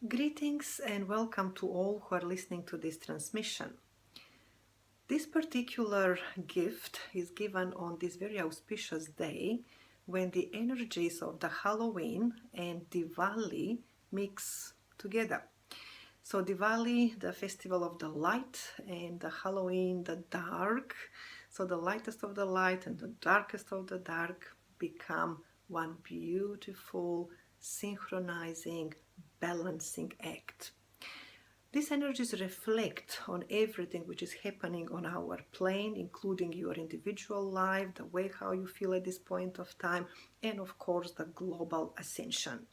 Greetings and welcome to all who are listening to this transmission. This particular gift is given on this very auspicious day when the energies of the Halloween and Diwali mix together. So Diwali, the festival of the light, and the Halloween, the dark. So the lightest of the light and the darkest of the dark become one beautiful, synchronizing, balancing act. These energies reflect on everything which is happening on our plane, including your individual life, the way how you feel at this point of time, and of course the global ascension.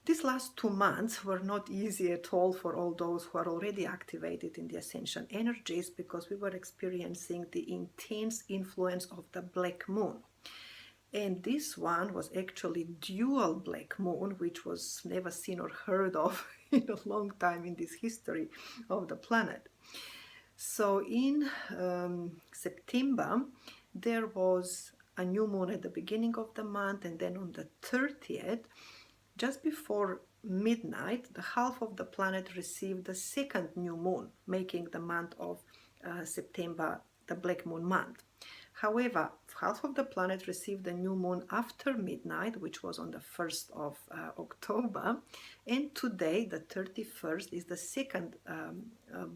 These last 2 months were not easy at all for all those who are already activated in the ascension energies, because we were experiencing the intense influence of the black moon. And this one was actually dual black moon, which was never seen or heard of in a long time in this history of the planet. So in September, there was a new moon at the beginning of the month, and then on the 30th, just before midnight, the half of the planet received the second new moon, making the month of September the black moon month. However, half of the planet received the new moon after midnight, which was on the 1st of October, and today, the 31st, is the second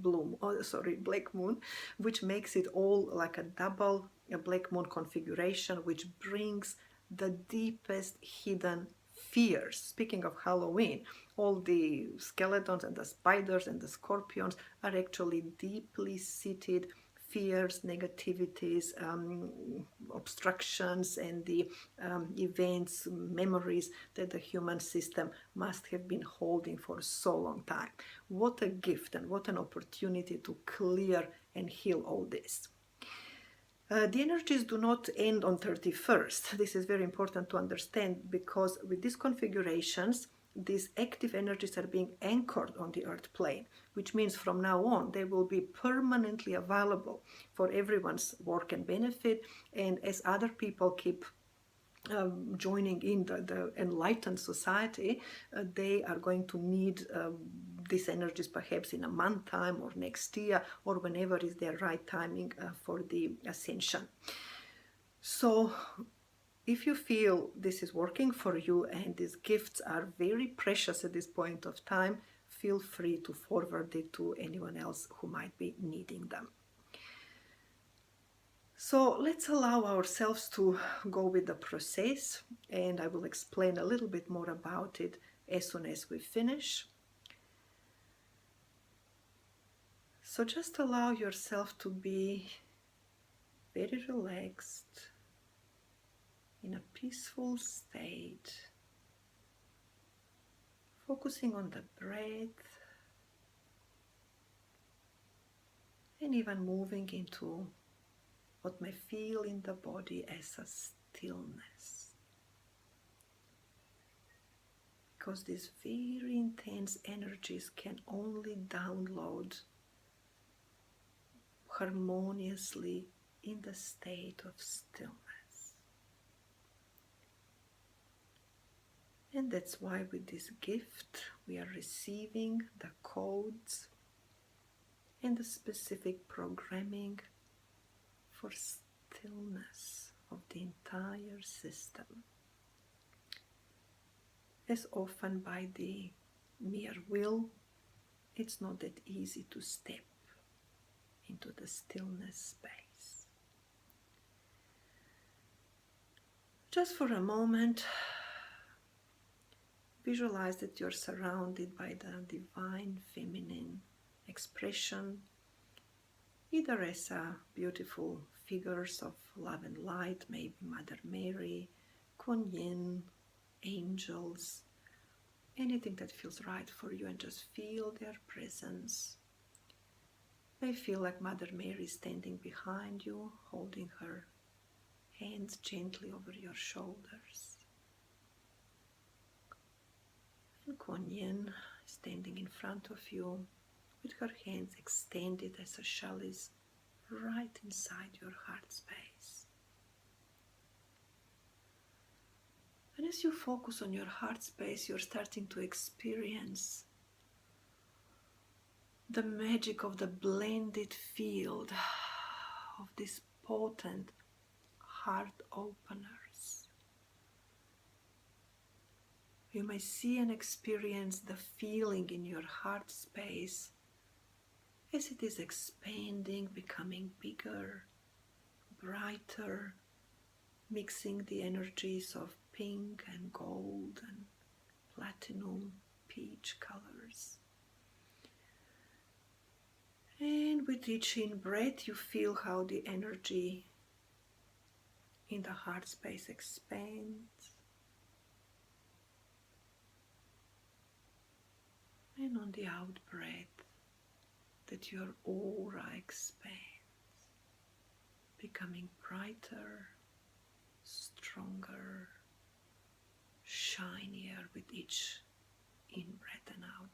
black moon, which makes it all like a double black moon configuration, which brings the deepest hidden fears. Speaking of Halloween, all the skeletons and the spiders and the scorpions are actually deeply seated fears, negativities, obstructions, and the events, memories that the human system must have been holding for so long time. What a gift and what an opportunity to clear and heal all this. The energies do not end on 31st. This is very important to understand, because with these configurations, these active energies are being anchored on the earth plane, which means from now on they will be permanently available for everyone's work and benefit. And as other people keep joining in the enlightened society, they are going to need these energies perhaps in a month time or next year, or whenever is their right timing for the ascension. So if you feel this is working for you and these gifts are very precious at this point of time, feel free to forward it to anyone else who might be needing them. So let's allow ourselves to go with the process, and I will explain a little bit more about it as soon as we finish. So just allow yourself to be very relaxed, in a peaceful state, focusing on the breath, and even moving into what may feel in the body as a stillness. Because these very intense energies can only download harmoniously in the state of stillness. And that's why with this gift we are receiving the codes and the specific programming for stillness of the entire system. As often by the mere will, it's not that easy to step into the stillness space. Just for a moment, visualize that you're surrounded by the divine feminine expression, either as beautiful figures of love and light, maybe Mother Mary, QUAAN, angels, anything that feels right for you, and just feel their presence. May feel like Mother Mary standing behind you, holding her hands gently over your shoulders. And QUAAN standing in front of you with her hands extended as a shell is right inside your heart space. And as you focus on your heart space, you're starting to experience the magic of the blended field of these potent heart openers. You may see and experience the feeling in your heart space as it is expanding, becoming bigger, brighter, mixing the energies of pink and gold and platinum, peach colors. And with each in-breath, you feel how the energy in the heart space expands. And on the out-breath, that your aura expands, becoming brighter, stronger, shinier with each in-breath and out-breath.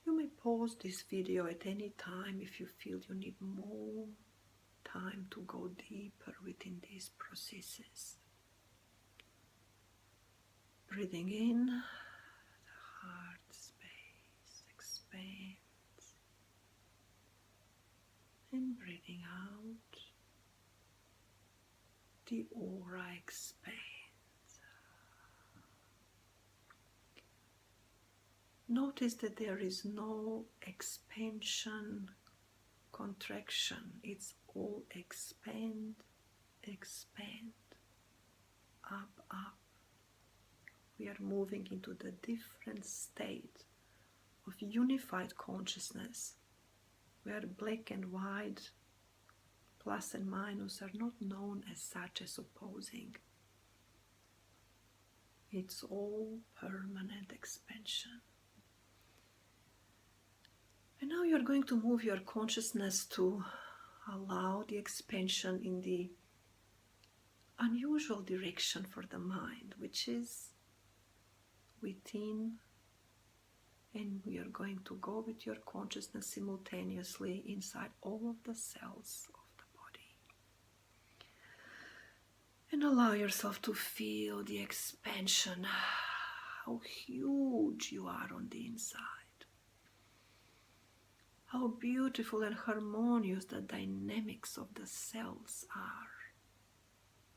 You may pause this video at any time if you feel you need more time to go deeper within these processes. Breathing in, the heart space expands, and breathing out, the aura expands. Notice that there is no expansion, contraction. It's all expand, expand, up, up. We are moving into the different state of unified consciousness, where black and white, plus and minus, are not known as such as opposing. It's all permanent expansion. And now you're going to move your consciousness to allow the expansion in the unusual direction for the mind, which is within, and we are going to go with your consciousness simultaneously inside all of the cells of the body. And allow yourself to feel the expansion, how huge you are on the inside. How beautiful and harmonious the dynamics of the cells are.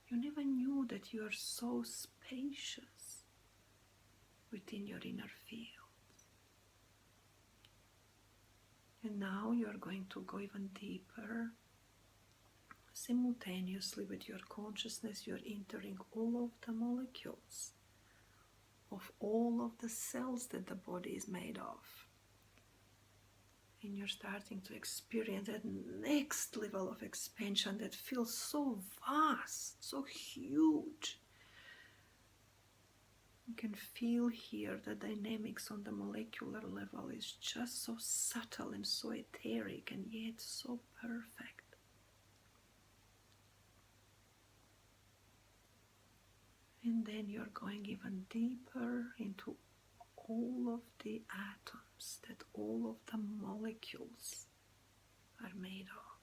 You never knew that you are so spacious within your inner field. And now you are going to go even deeper. Simultaneously with your consciousness, you are entering all of the molecules of all of the cells that the body is made of. And you're starting to experience that next level of expansion that feels so vast, so huge. You can feel here the dynamics on the molecular level is just so subtle and so etheric and yet so perfect. And then you're going even deeper into all of the atoms that all of the molecules are made of.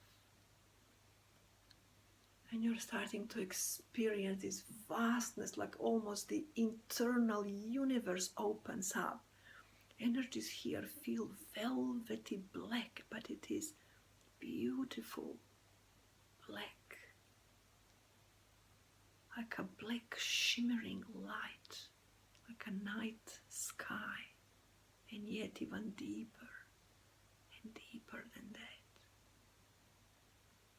And you're starting to experience this vastness, like almost the internal universe opens up. Energies here feel velvety black, but it is beautiful black, like a black shimmering light, like a night sky, and yet even deeper and deeper than that.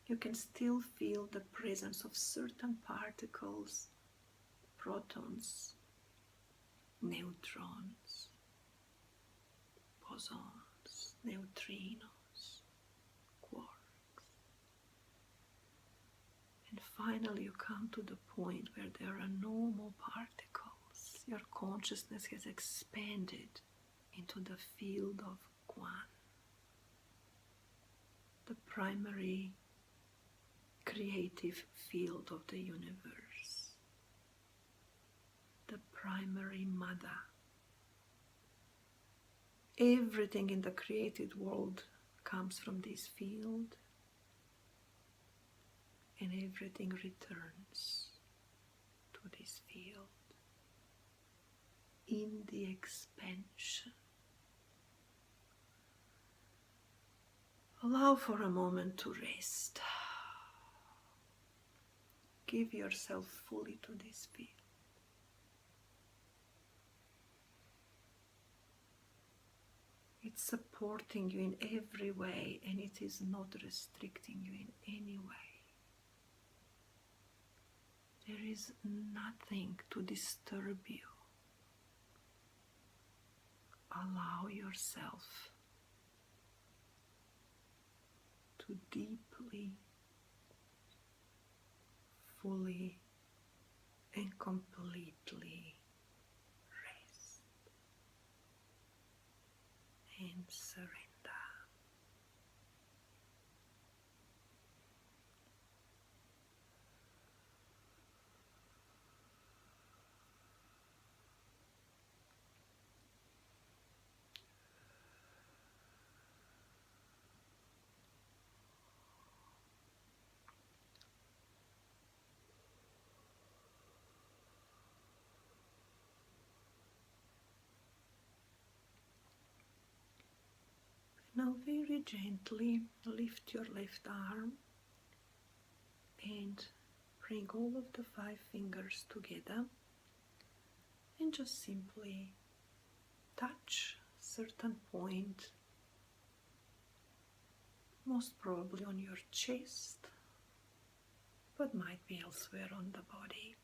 You can still feel the presence of certain particles, protons, neutrons, bosons, neutrinos, quarks. And finally you come to the point where there are no more particles. Your consciousness has expanded into the field of QUAAN, the primary creative field of the universe, the primary mother. Everything in the created world comes from this field, and everything returns to this field in the expansion. Allow for a moment to rest. Give yourself fully to this field. It's supporting you in every way, and it is not restricting you in any way. There is nothing to disturb you. Allow yourself to deeply, fully, and completely rest and surrender. Now very gently lift your left arm and bring all of the 5 fingers together and just simply touch a certain point, most probably on your chest, but might be elsewhere on the body,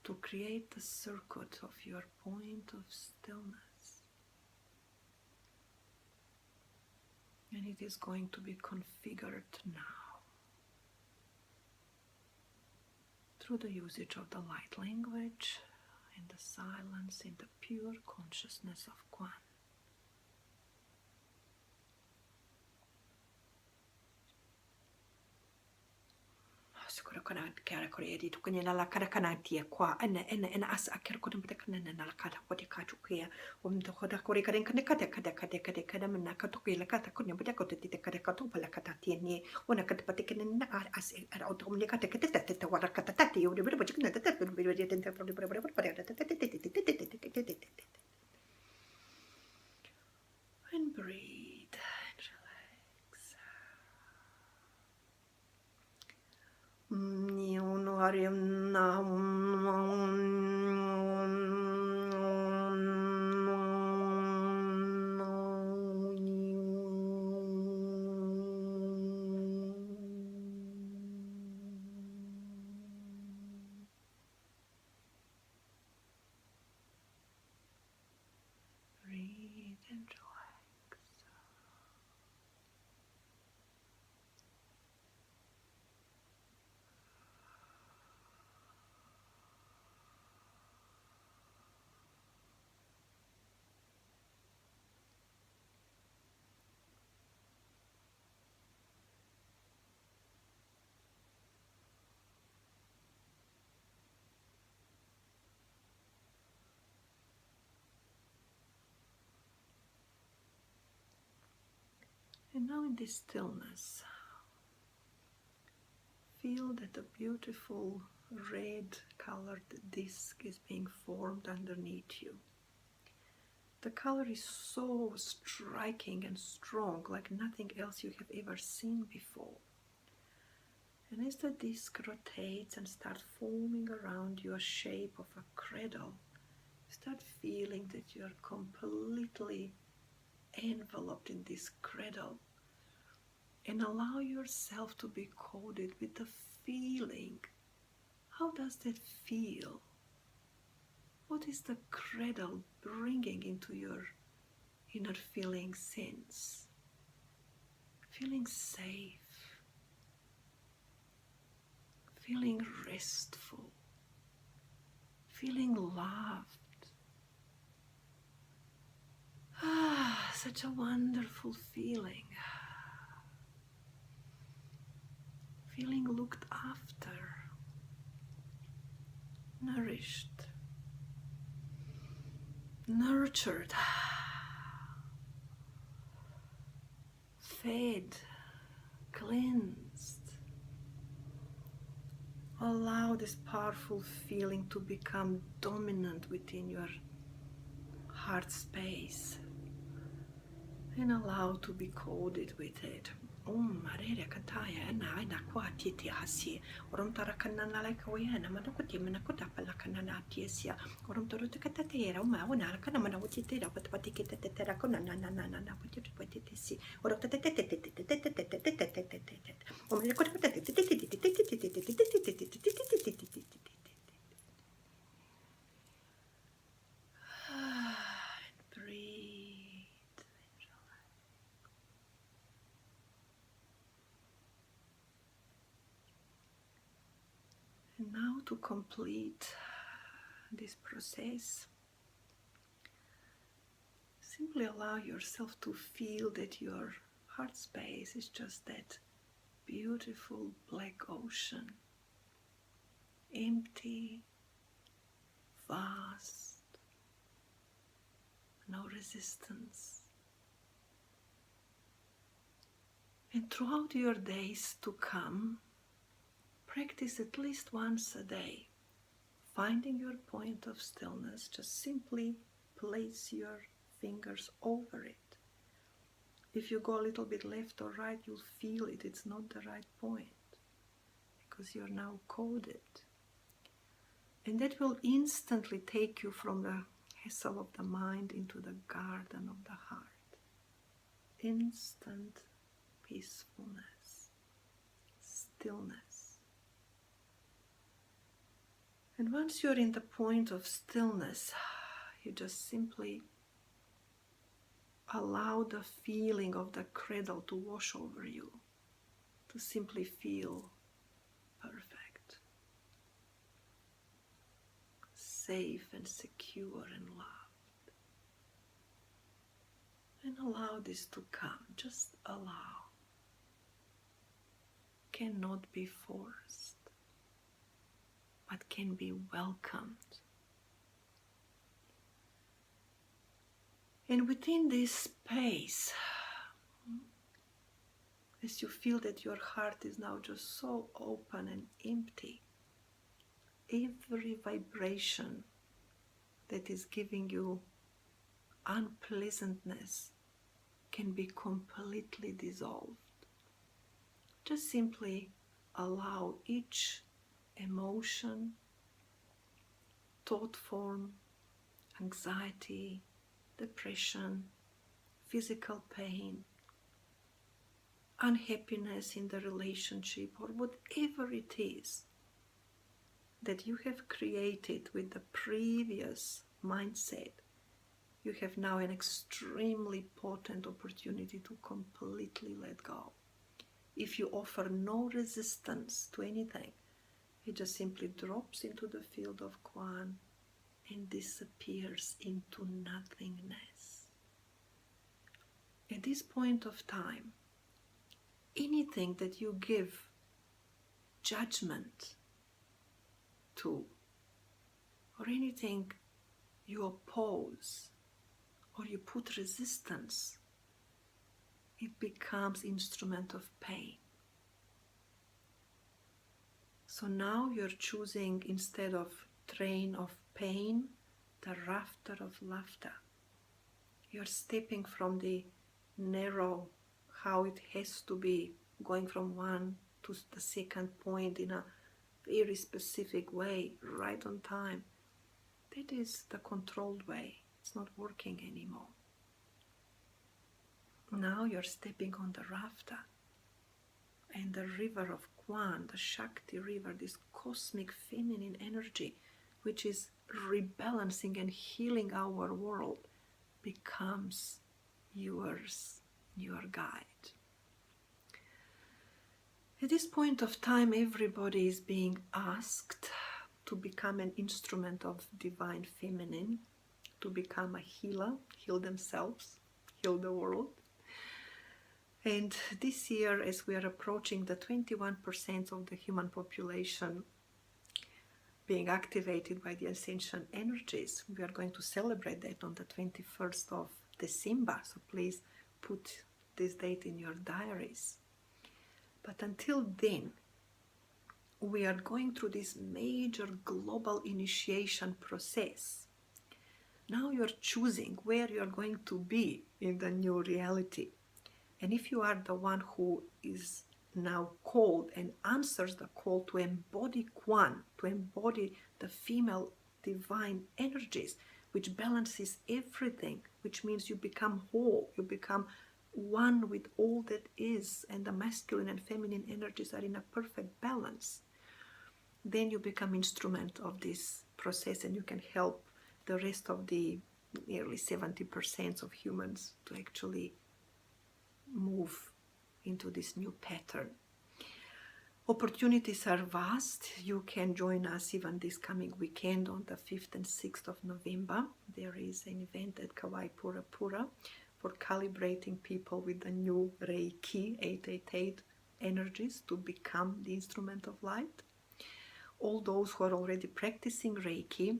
to create the circuit of your point of stillness. And it is going to be configured now through the usage of the light language and the silence in the pure consciousness of QUAAN. Sicuro che di tu quindi la cara canatia qua en as akir ko dum tek nan na la kata ko de ka chu ke to khoda ko re ka den kada men ka to ke la kata ko ne bada ko te kada ka to pala kata tieni ona ka te patik na as era auto ne kata te wara kata tati yo de bada ko na tata ko be de tenta pro and breathe and relax. Breathe and relax. And now in this stillness, feel that a beautiful red colored disc is being formed underneath you. The color is so striking and strong, like nothing else you have ever seen before. And as the disc rotates and starts forming around you a shape of a cradle, start feeling that you are completely enveloped in this cradle, and allow yourself to be coded with the feeling. How does that feel? What is the cradle bringing into your inner feeling sense? Feeling safe, feeling restful, feeling loved. Such a wonderful feeling. Feeling looked after, nourished, nurtured, fed, cleansed, allow this powerful feeling to become dominant within your heart space and allow to be coded with it. Marere kataya na ina kwa titi hasi orom tara kanana like oyana manakuti manakuta pala kanana tiesia orom toro tekatatera una kana manawutitera but patiketera kona na putitisi orom and now to complete this process, simply allow yourself to feel that your heart space is just that beautiful black ocean, empty, vast, no resistance. And throughout your days to come, practice at least once a day, finding your point of stillness. Just simply place your fingers over it. If you go a little bit left or right, you'll feel it. It's not the right point because you're now coded. And that will instantly take you from the hassle of the mind into the garden of the heart. Instant peacefulness, stillness. And once you're in the point of stillness, you just simply allow the feeling of the cradle to wash over you, to simply feel perfect, safe and secure and loved. And allow this to come, just allow. Cannot be forced, but can be welcomed. And within this space, as you feel that your heart is now just so open and empty, every vibration that is giving you unpleasantness can be completely dissolved. Just simply allow each emotion, thought form, anxiety, depression, physical pain, unhappiness in the relationship, or whatever it is that you have created with the previous mindset, you have now an extremely potent opportunity to completely let go. If you offer no resistance to anything, it just simply drops into the field of QUAAN and disappears into nothingness. At this point of time, anything that you give judgment to, or anything you oppose, or you put resistance, it becomes instrument of pain. So now you're choosing, instead of train of pain, the rafter of laughter. You're stepping from the narrow, how it has to be, going from one to the second point in a very specific way, right on time. That is the controlled way. It's not working anymore. Now you're stepping on the rafter, and the river of QUAAN, the Shakti river, this cosmic feminine energy, which is rebalancing and healing our world, becomes yours, your guide. At this point of time, everybody is being asked to become an instrument of divine feminine, to become a healer, heal themselves, heal the world. And this year, as we are approaching the 21% of the human population being activated by the ascension energies, we are going to celebrate that on the 21st of December. So please put this date in your diaries. But until then, we are going through this major global initiation process. Now you're choosing where you're going to be in the new reality. And if you are the one who is now called and answers the call to embody QUAAN, to embody the female divine energies, which balances everything, which means you become whole, you become one with all that is, and the masculine and feminine energies are in a perfect balance, then you become instrument of this process, and you can help the rest of the nearly 70% of humans to actually move into this new pattern. Opportunities are vast. You can join us even this coming weekend on the 5th and 6th of November. There is an event at Kauai Pura Pura for calibrating people with the new Reiki 888 energies to become the instrument of light. All those who are already practicing Reiki,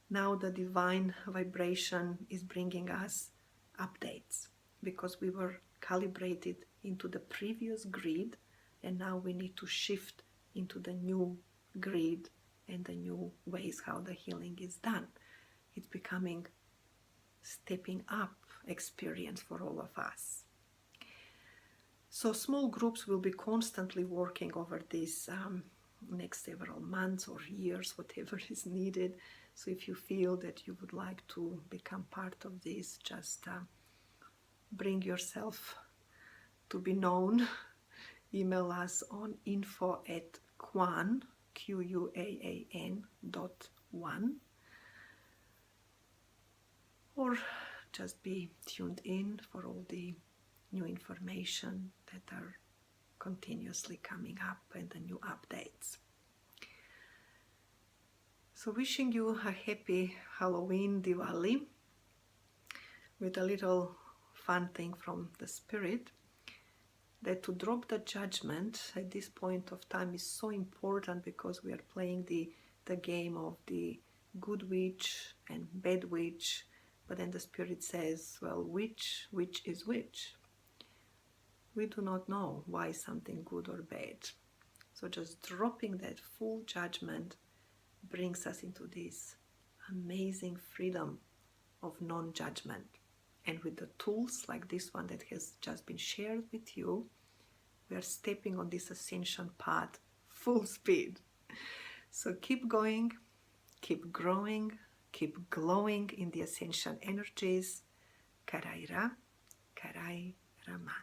now the divine vibration is bringing us updates, because we were calibrated into the previous grid, and now we need to shift into the new grid and the new ways how the healing is done. It's becoming stepping up experience for all of us. So small groups will be constantly working over this next several months or years, whatever is needed. So if you feel that you would like to become part of this, just bring yourself to be known. Email us on info@QUAAN, QUAAN.1, or just be tuned in for all the new information that are continuously coming up and the new updates. So wishing you a happy Halloween, Diwali, with a little fun thing from the spirit, that to drop the judgment at this point of time is so important, because we are playing the game of the good witch and bad witch, but then the spirit says, well, which is which? We do not know why something good or bad. So just dropping that full judgment brings us into this amazing freedom of non-judgment. And with the tools like this one that has just been shared with you, we are stepping on this ascension path full speed. So keep going, keep growing, keep glowing in the ascension energies. Karaira, Karai Rama.